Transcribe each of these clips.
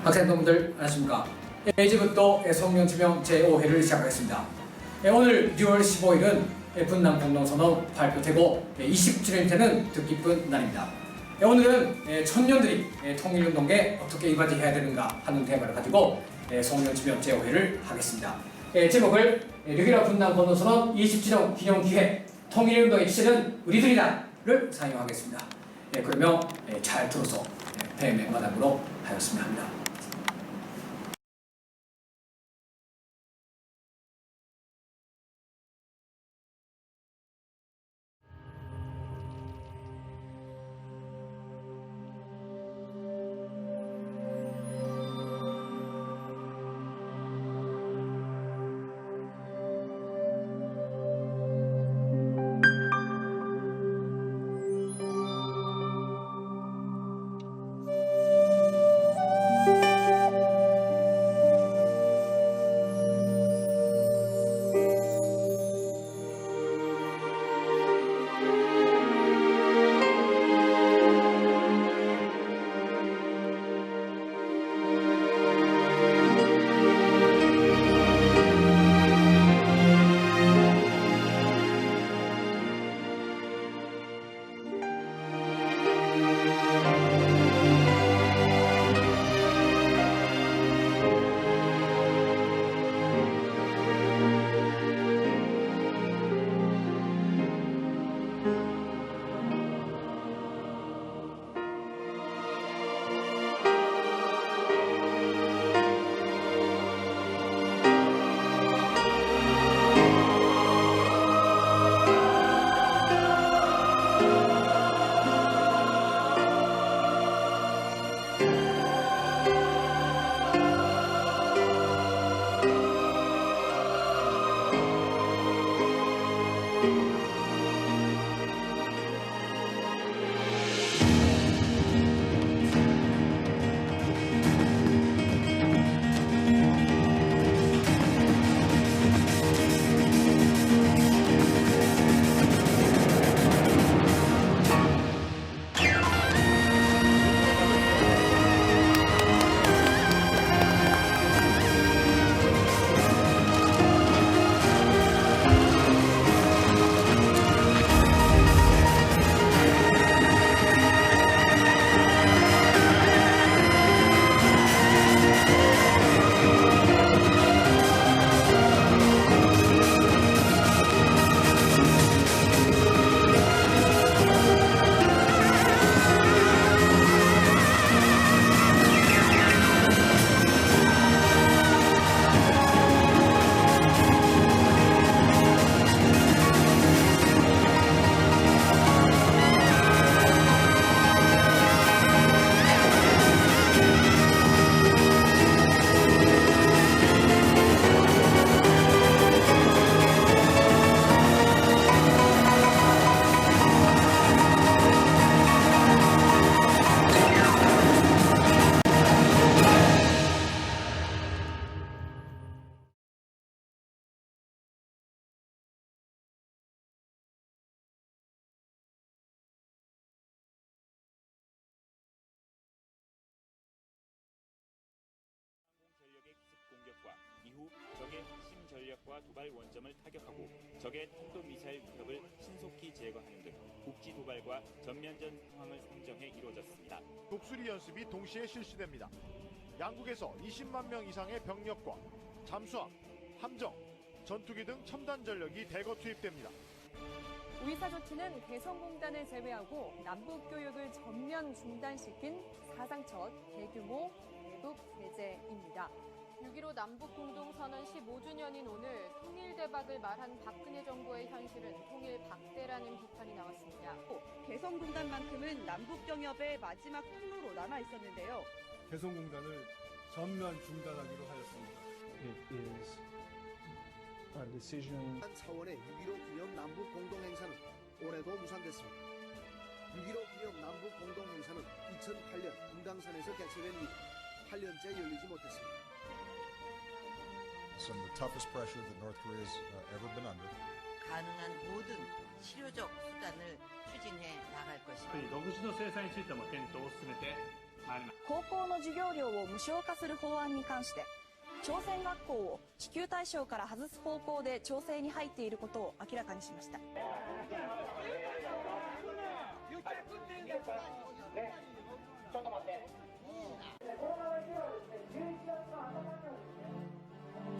학생분들 안녕하십니까. 이제부터 성명지명 제5회를 시작하겠습니다. 오늘 6월 15일은 분남 공동선언 발표되고 20주년이 되는 뜻깊은 날입니다. 오늘은 청년들이 통일운동에 어떻게 이바지해야 되는가 하는 테마를 가지고 성명지명 제5회를 하겠습니다. 제목을 6.15 분남 공동선언 20주년 기념기획 통일운동의 주체는 우리들이다를 사용하겠습니다. 그러면 잘 들어서 폐매 마당으로 하였으면 합니다. 공격과 이후 적의 핵심 전략과 도발 원점을 타격하고 적의 탄도미사일 위협을 신속히 제거하는 등 국지 도발과 전면전 상황을 상정해 이루어졌습니다. 독수리 연습이 동시에 실시됩니다. 양국에서 20만 명 이상의 병력과 잠수함, 함정, 전투기 등 첨단 전력이 대거 투입됩니다. 의사조치는 개성공단을 제외하고 남북교역을 전면 중단시킨 사상 첫 대규모 대북 제재입니다. 6.15 남북공동선언 15주년인 오늘 통일대박을 말한 박근혜 정부의 현실은 통일박대라는 비판이 나왔습니다. 개성공단만큼은 남북경협의 마지막 통로로 남아 있었는데요. 개성공단을 전면 중단하기로 하였습니다. It is a decision. 차원의 6.15 기념 남북 공동행사는 올해도 무산됐습니다. 6.15 기념 남북 공동행사는 2008년 금강산에서 개최된 이후 8년째 열리지 못했습니다. Some of the toughest pressure that North Korea has ever been under. 가능한 모든 실효적 수단을 추진해 나갈 것입니다. 国独自の制裁についても検討を進めてまいります。高校の授業料を無償化する法案に関して、朝鮮学校を支給対象から外す方向で調整に入っていることを明らかにしました。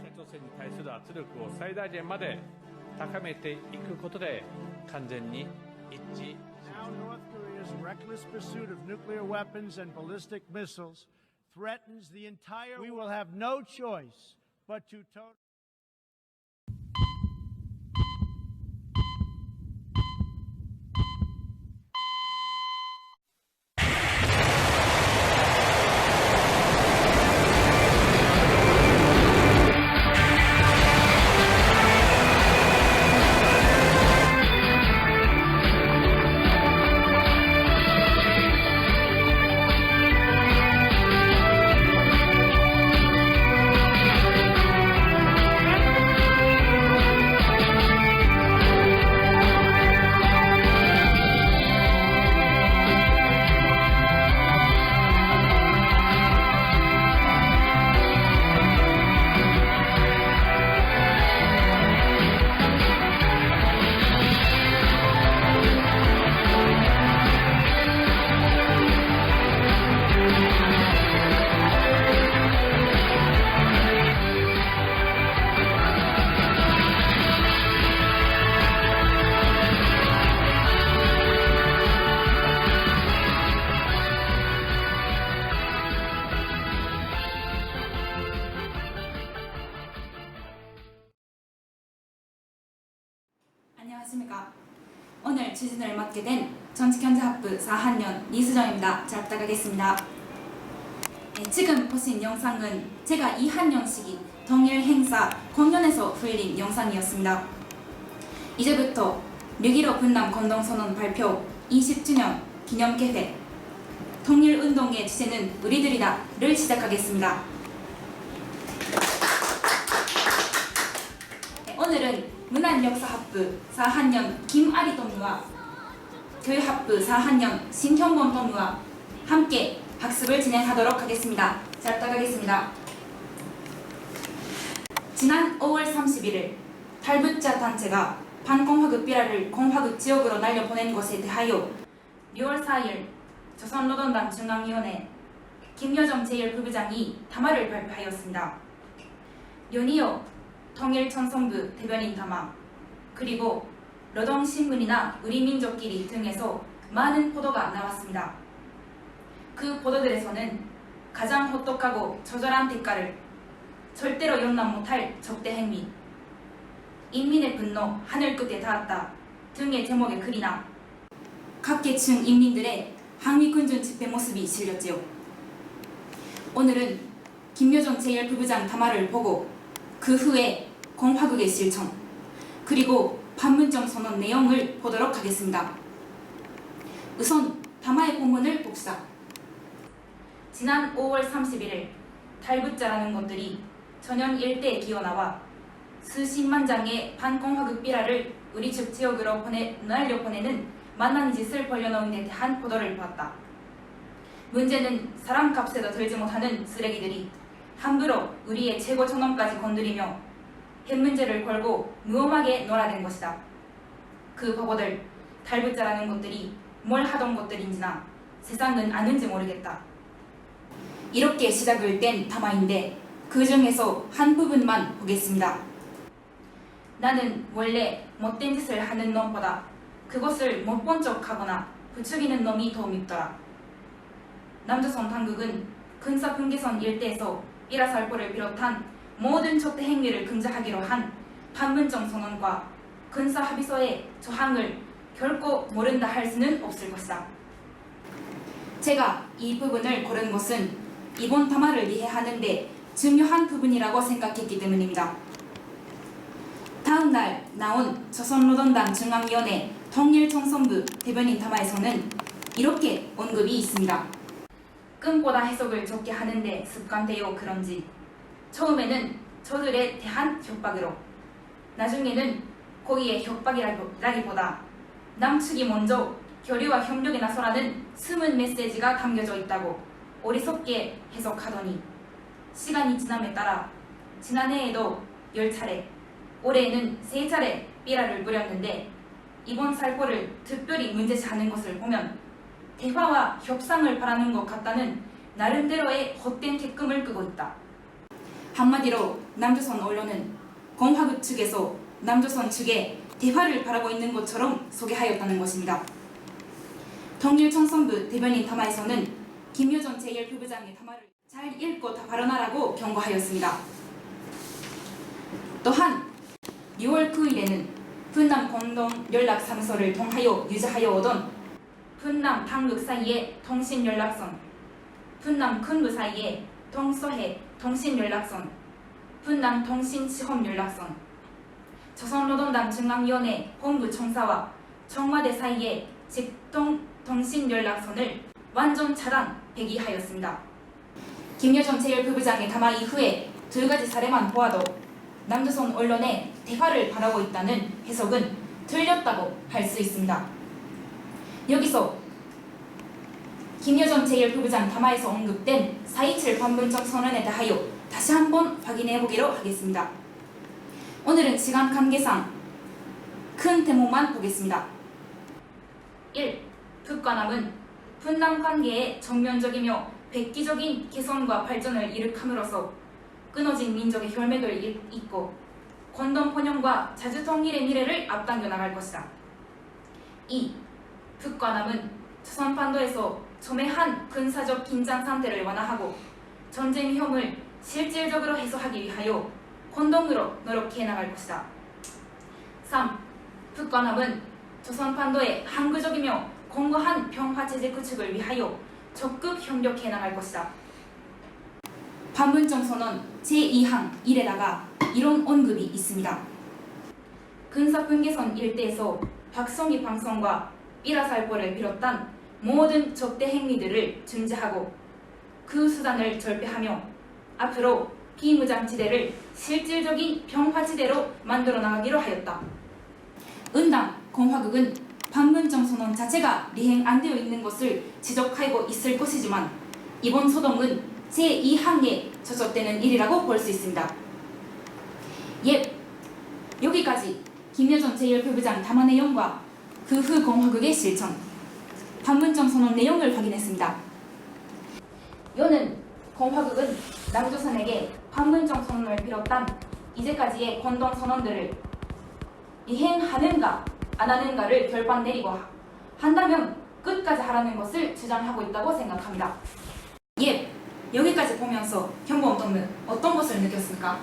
北朝鮮に対する圧力を最大限まで高めていくことで完全に一致。 Now North Korea's reckless pursuit of nuclear weapons and ballistic missiles threatens the entire. We will have no choice but to totally. 안녕하십니까. 오늘 추진을 맡게 된 정치경제학부 4학년 이수정입니다. 잘 부탁하겠습니다. 지금 보신 영상은 제가 2학년 시기 동일 행사 공연에서 흘린 영상이었습니다. 이제부터 6.15 분남 공동선언 발표 20주년 기념계획 통일운동의 주제는 우리들이다를 시작하겠습니다. 오늘은 문안역사학부 4학년 김아리 동무와 교육학부 4학년 신형범 동무와 함께 학습을 진행하도록 하겠습니다. 잘 부탁하겠습니다. 지난 5월 31일 탈북자 단체가 반공화국 삐라를 공화국 지역으로 날려보낸 것에 대하여 6월 4일 조선노동당 중앙위원회 김여정 제1부부장이 담화를 발표하였습니다. 연이어 통일청송부 대변인 담화, 그리고 노동신문이나 우리민족끼리 등에서 많은 보도가 나왔습니다. 그 보도들에서는 가장 혹독하고 처절한 대가를 절대로 용납 못할 적대 행위, 인민의 분노 하늘 끝에 닿았다 등의 제목의 글이나 각계층 인민들의 항미군중 집회 모습이 실렸지요. 오늘은 김여정 제1부부장 담화를 보고 그 후에 공화국의 실천, 그리고 판문점 선언 내용을 보도록 하겠습니다. 우선 담화의 본문을 봅시다. 지난 5월 31일 탈북자라는 것들이 전현 일대에 기어나와 수십만 장의 반공화국 삐라를 우리 집 지역으로 날려보내는 만난 짓을 벌여놓은 데 대한 보도를 보았다. 문제는 사람값에도 들지 못하는 쓰레기들이 함부로 우리의 최고 존엄까지 건드리며 핵 문제를 걸고 무엄하게 놀아댄 것이다. 그 바보들, 탈북자라는 것들이 뭘 하던 것들인지나 세상은 아는지 모르겠다. 이렇게 시작을 뗀 담화인데 그 중에서 한 부분만 보겠습니다. 나는 원래 못된 짓을 하는 놈보다 그것을 못 본 척하거나 부추기는 놈이 더 밉더라. 남조선 당국은 근사분계선 일대에서 삐라살포를 비롯한 모든 적대 행위를 금지하기로 한 판문점 선언과 근사합의서의 조항을 결코 모른다 할 수는 없을 것이다. 제가 이 부분을 고른 것은 이번 담화를 이해하는 데 중요한 부분이라고 생각했기 때문입니다. 다음 날 나온 조선노동당 중앙위원회 통일청송부 대변인 담화에서는 이렇게 언급이 있습니다. 끈보다 해석을 적게 하는데 습관되어 그런지 처음에는 저들에 대한 협박으로, 나중에는 거기에 협박이라기보다 남측이 먼저 교류와 협력에 나서라는 숨은 메시지가 담겨져 있다고 어리석게 해석하더니 시간이 지남에 따라 지난해에도 10차례, 올해에는 3차례 삐라를 부렸는데 이번 살포를 특별히 문제시하는 것을 보면 대화와 협상을 바라는 것 같다는 나름대로의 헛된 개꿈을 꾸고 있다. 한마디로 남조선 언론은 공화국 측에서 남조선 측에 대화를 바라고 있는 것처럼 소개하였다는 것입니다. 통일청송부 대변인 담화에서는 김여정 제1부부장의 담화를 잘 읽고 다 발언하라고 경고하였습니다. 또한 6월 9일에는 분남 공동연락사무소를 통하여 유지하여 오던 분남 당국 사이의 통신연락선, 분남 군부 사이의 동서해 통신연락선, 분남 통신시험연락선, 조선노동당 중앙위원회 본부청사와 청와대 사이의 직통통신연락선을 완전 차단, 폐기하였습니다. 김여정 제1부부장의 담화 이후에 두 가지 사례만 보아도 남조선 언론에 대화를 바라고 있다는 해석은 틀렸다고 할 수 있습니다. 여기서 김여정 제1부부장 담화에서 언급된 4.27 반문정 선언에 대하여 다시 한번 확인해 보기로 하겠습니다. 오늘은 시간 관계상 큰 대목만 보겠습니다. 1. 북과 남은 분남 관계의 정면적이며 획기적인 개선과 발전을 일으킴으로써 끊어진 민족의 혈맥을 잇고 건동 번영과 자주 통일의 미래를 앞당겨 나갈 것이다. 2. 북과 남은 조선반도에서 첨예한 군사적 긴장 상태를 완화하고 전쟁 위험을 실질적으로 해소하기 위하여 혼동으로 노력해 나갈 것이다. 3. 북과 남은 조선반도의 항구적이며 공고한 평화체제 구축을 위하여 적극 협력해 나갈 것이다. 반문정 선언 제2항 1에다가 이런 언급이 있습니다. 근사분계선 일대에서 박성희 방송과 삐라살포를 비롯한 모든 적대 행위들을 중지하고 그 수단을 절폐하며 앞으로 비무장지대를 실질적인 평화지대로 만들어 나가기로 하였다. 은당 공화국은 반문정 선언 자체가 리행 안 되어 있는 것을 지적하고 있을 것이지만 이번 소동은 제2항에 저촉되는 일이라고 볼 수 있습니다. 여기까지 김여정 제1부부장 담화 내용과 그 후 공화국의 실천, 반문정 선언 내용을 확인했습니다. 요는 공화국은 남조선에게 반문정 선언을 비롯한 이제까지의 공동 선언들을 이행하는가 안 하는가를 결판 내리고 한다면 끝까지 하라는 것을 주장하고 있다고 생각합니다. 여기까지 보면서 현보원동은 어떤 것을 느꼈습니까?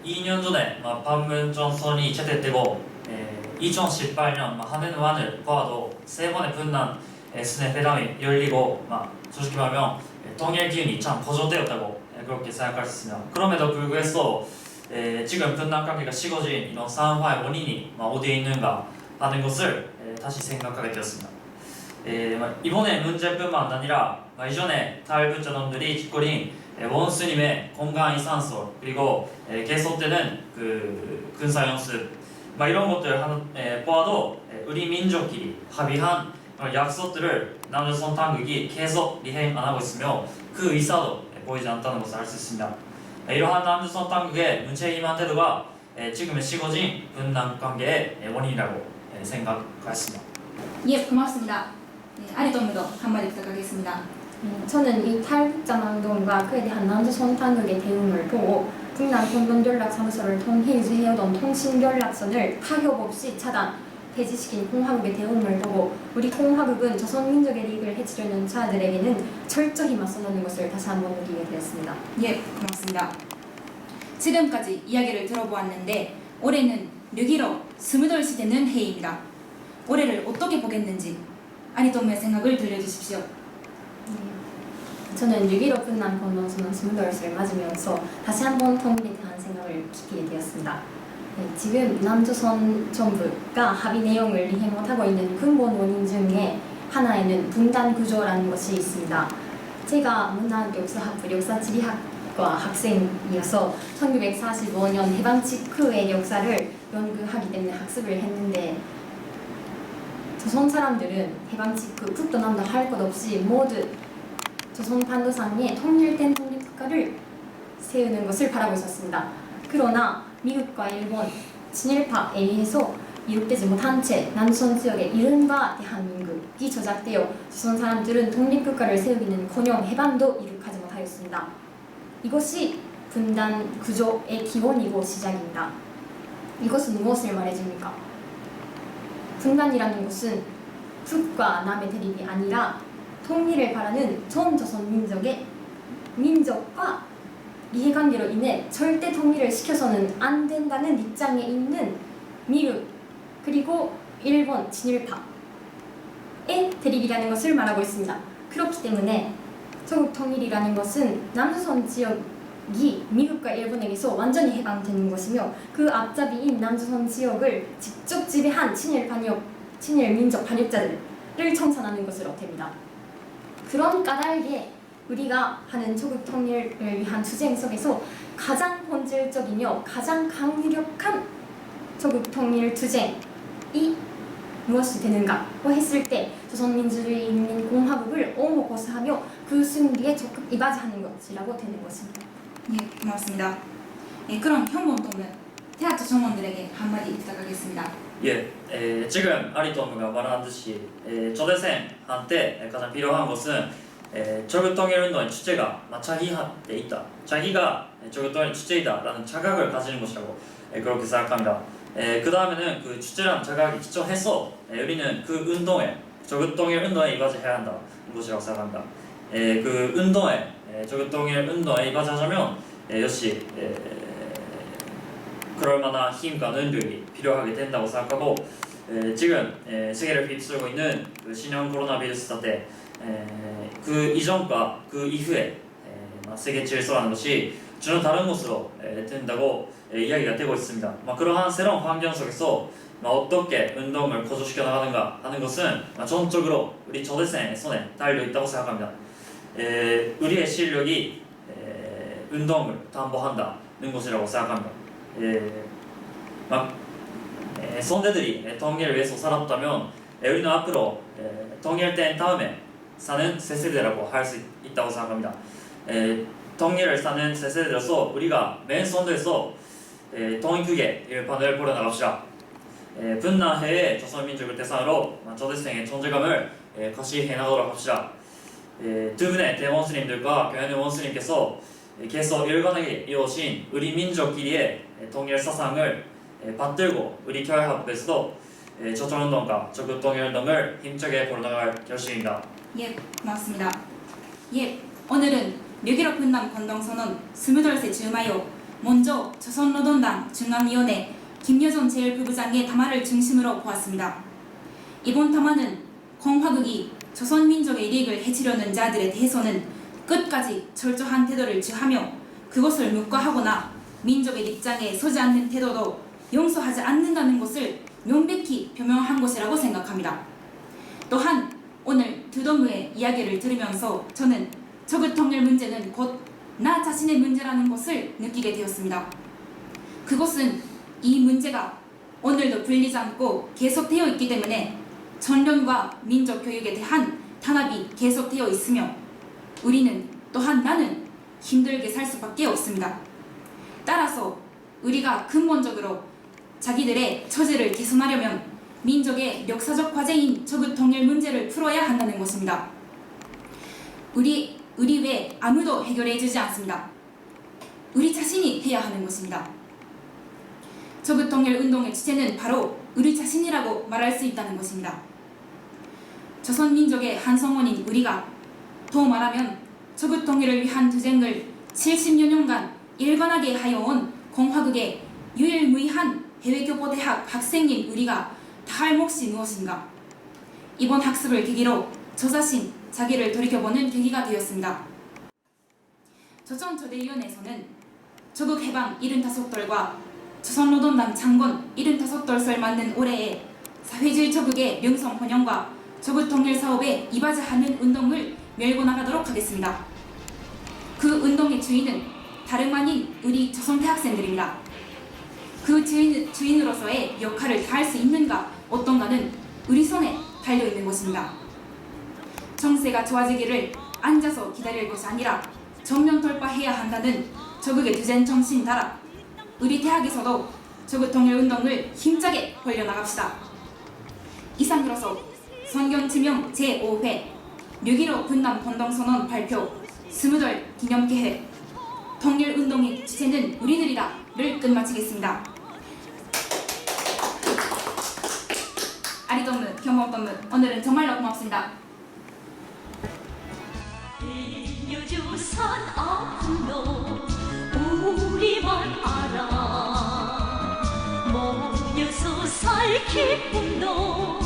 2년 전에 반문정 선언이 채택되고 2018년 하는 완을 봐도 세 번의 분남 스냅 회담이 열리고 솔직히 말하면 통일 기운이 참 고조되었다고 그렇게 생각할 수 있습니다. 그럼에도 불구해서 지금 분남 관계가 식어진 이런 상황의 원인이 어디에 있는가 하는 것을 다시 생각하게 되었습니다. 이번에 문제뿐만 아니라 이전에 탈북자놈들이 짓거린 원수님의 건강 이산설 그리고 계속되는 그 군사 연습 이런 것들 보아도 우리 민족끼리 합의한 약속들을 남조선 당국이 계속 리행 안 하고 있으며 그 의사도 보이지 않다는 것을 알 수 있습니다. 이러한 남조선 당국의 문책임한 태도가 지금의 식어진 분남 관계의 원인이라고 생각했습니다. 고맙습니다. 아리동무도 한마디 부탁하겠습니다. 저는 이 탈북자 운동과 그에 대한 남조선 당국의 대응을 보고 분남 공동연락사무소를 통해 유지해오던 통신연락선을 타협 없이 차단, 폐지시킨 공화국의 대응을 보고 우리 공화국은 조선민족의利益을 해치려는 자들에게는 철저히 맞서는 것을 다시 한번 느끼게 되었습니다. 고맙습니다. 지금까지 이야기를 들어보았는데 올해는 6.15 20돌 되는 해입니다. 올해를 어떻게 보겠는지 아리동무의 생각을 들려주십시오. 저는 6.15 분남 공동선언 20돌을 맞으면서 다시 한번 통일에 대한 생각을 깊게 되었습니다. 지금 남조선 정부가 합의 내용을 이해 못하고 있는 근본 원인 중에 하나에는 분단 구조라는 것이 있습니다. 제가 문화역사학부 역사지리학과 학생이어서 1945년 해방 직후의 역사를 연구하기 때문에 학습을 했는데 조선 사람들은 해방 직후 북도 남도 할 것 없이 모두 조선 반도상에 통일된 독립국가를 세우는 것을 바라고 있었습니다. 그러나 미국과 일본 친일파에 의해서 이룩되지 못한 채 남조선 지역의 이른바 대한민국이 조작되어 조선 사람들은 독립국가를 세우기는커녕 해방도 이룩하지 못하였습니다. 이것이 분단 구조의 기본이고 시작입니다. 이것은 무엇을 말해줍니까? 분단이라는 것은 북과 남의 대립이 아니라 통일을 바라는 전 조선 민족의 민족과 이해관계로 인해 절대 통일을 시켜서는 안 된다는 입장에 있는 미국 그리고 일본 친일파의 대립이라는 것을 말하고 있습니다. 그렇기 때문에 조국 통일이라는 것은 남조선 지역이 미국과 일본에게서 완전히 해방되는 것이며 그 앞잡이인 남조선 지역을 직접 지배한 친일민족 반역자들을 청산하는 것으로 됩니다. 그런 까닭에 우리가 하는 조국 통일을 위한 투쟁 속에서 가장 본질적이며 가장 강력한 조국 통일 투쟁이 무엇이 되는가고 했을 때 조선민주주의인민공화국을 옹호 고수하며 그 승리에 적극 이바지하는 것이라고 되는 것입니다. 예, 고맙습니다. 예, 그럼 현범동은 대학교 정원들에게 한마디 부탁하겠습니다. 예, 지금 아리토무가 말한 듯이 조대생 한때 가장 필요한 것은 조국 통일 운동의 주체가 자기한테 있다. 자기가 조국 통일 주체이다라는 자각을 가지는 것이라고 그렇게 생각합니다. 그 다음에는 그 주체라는 자각이 기초해서 우리는 그 운동에 조국 통일 운동에 이바지해야 한다는 것이라고 생각합니다. 그 운동에 조국 통일 운동에 이바지하자면 역시 그럴 만한 힘과 능력이 필요하게 된다고 생각하고 지금 세계를 휩쓸고 있는 그 신형 코로나 바이러스 사태 그 이전과 그 이후에 세계 질서라는 것이 전혀 다른 것으로 된다고 이야기가 되고 있습니다. 그러한 새로운 환경 속에서 어떻게 운동을 고조시켜 나가는가 하는 것은 전적으로 우리 조대생의 손에 달려 있다고 생각합니다. 우리의 실력이 운동을 담보한다는 것이라고 생각합니다. 선대들이 통일을 위해서 살았다면 우리는 앞으로 통일된 다음에 사는 새세대라고 할 수 있다고 생각합니다. 통일을 사는 새세대로서 우리가 맨 선두에서 통일국의 일판을 벌여나갑시다. 분단해의 조선민족을 대상으로 조대생의 존재감을 거시해 나가도록 합시다. 두 분의 대원수님들과 교연의 원수님께서 계속 일관하게 이어오신 우리 민족끼리의 통일 사상을 받들고 우리 교회합에서도 조선운동과 조국 통일운동을 힘차게 벌여나갈 결심입니다. 예, 고맙습니다. 예, 오늘은 6.15 분단 건동선언 28세 즈음하여 먼저 조선노동당 중앙위원회 김여정 제1부부장의 담화를 중심으로 보았습니다. 이번 담화는 공화국이 조선민족의 이익을 해치려는 자들에 대해서는 끝까지 철저한 태도를 취하며 그것을 묵과하거나 민족의 입장에 서지 않는 태도도 용서하지 않는다는 것을 명백히 표명한 것이라고 생각합니다. 또한 오늘 두동무의 이야기를 들으면서 저는 조국 통일 문제는 곧 나 자신의 문제라는 것을 느끼게 되었습니다. 그것은 이 문제가 오늘도 풀리지 않고 계속되어 있기 때문에 전련과 민족 교육에 대한 탄압이 계속되어 있으며 우리는 또한 나는 힘들게 살 수밖에 없습니다. 따라서 우리가 근본적으로 자기들의 처지를 개선하려면 민족의 역사적 과제인 조국 통일 문제를 풀어야 한다는 것입니다. 우리 외에 아무도 해결해주지 않습니다. 우리 자신이 해야 하는 것입니다. 조국 통일 운동의 주체는 바로 우리 자신이라고 말할 수 있다는 것입니다. 조선민족의 한성원인 우리가 더 말하면 조국 통일을 위한 투쟁을 70여 년간 일관하게 하여온 공화국의 유일무이한 해외교포대학 학생인 우리가 다 할 몫이 무엇인가? 이번 학습을 계기로 저 자신, 자기를 돌이켜보는 계기가 되었습니다. 조정조대위원회에서는 조국 해방 75돌과 조선노동당 창건 75돌설 맞는 올해에 사회주의 조국의 명성 번영과 조국 통일 사업에 이바지하는 운동을 밀고 나가도록 하겠습니다. 그 운동의 주인은 다름 아닌 우리 조선대 학생들입니다. 그 주인으로서의 역할을 다할 수 있는가 어떤가는 우리 손에 달려 있는 것입니다. 정세가 좋아지기를 앉아서 기다릴 것이 아니라 전면 돌파해야 한다는 저극의 투쟁 정신 따라 우리 대학에서도 저극 통일 운동을 힘차게 벌려나갑시다. 이상으로서 선경지명 제5회 6.15 분남 공동선언 발표 20돌 기념계획 통일운동의 주체는 우리들이다를 끝마치겠습니다. 아리동무, 경범동무 오늘은 정말로 고맙습니다. 인류주선 아픔도 우리만 알아 모여서 살 기쁨도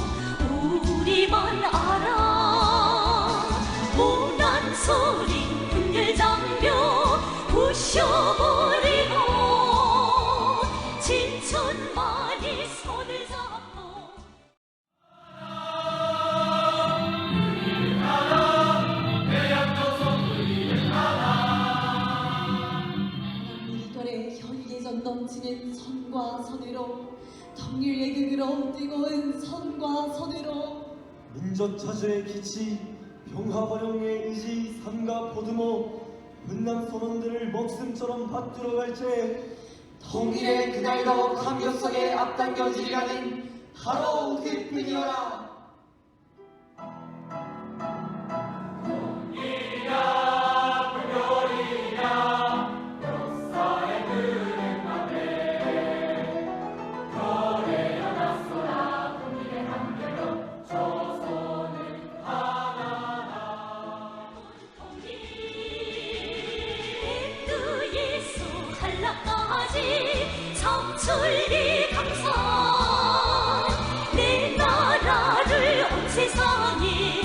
우리만 알아 모난 소리 분열 장벽 부셔버리고 진천만이 손을 잡고 우리들의 현대전 넘치는 선과 선으로 통일 예극으로 뜨거운 선과 선으로 민족자주의 기치 평화번영의 의지 삼가 보듬어 분남 선언들을 목숨처럼 받들어 갈채 통일의 그날도 감격 속에 앞당겨지리라는 바로 그뿐이어라. 청출리 강산 내 나라를 온 세상에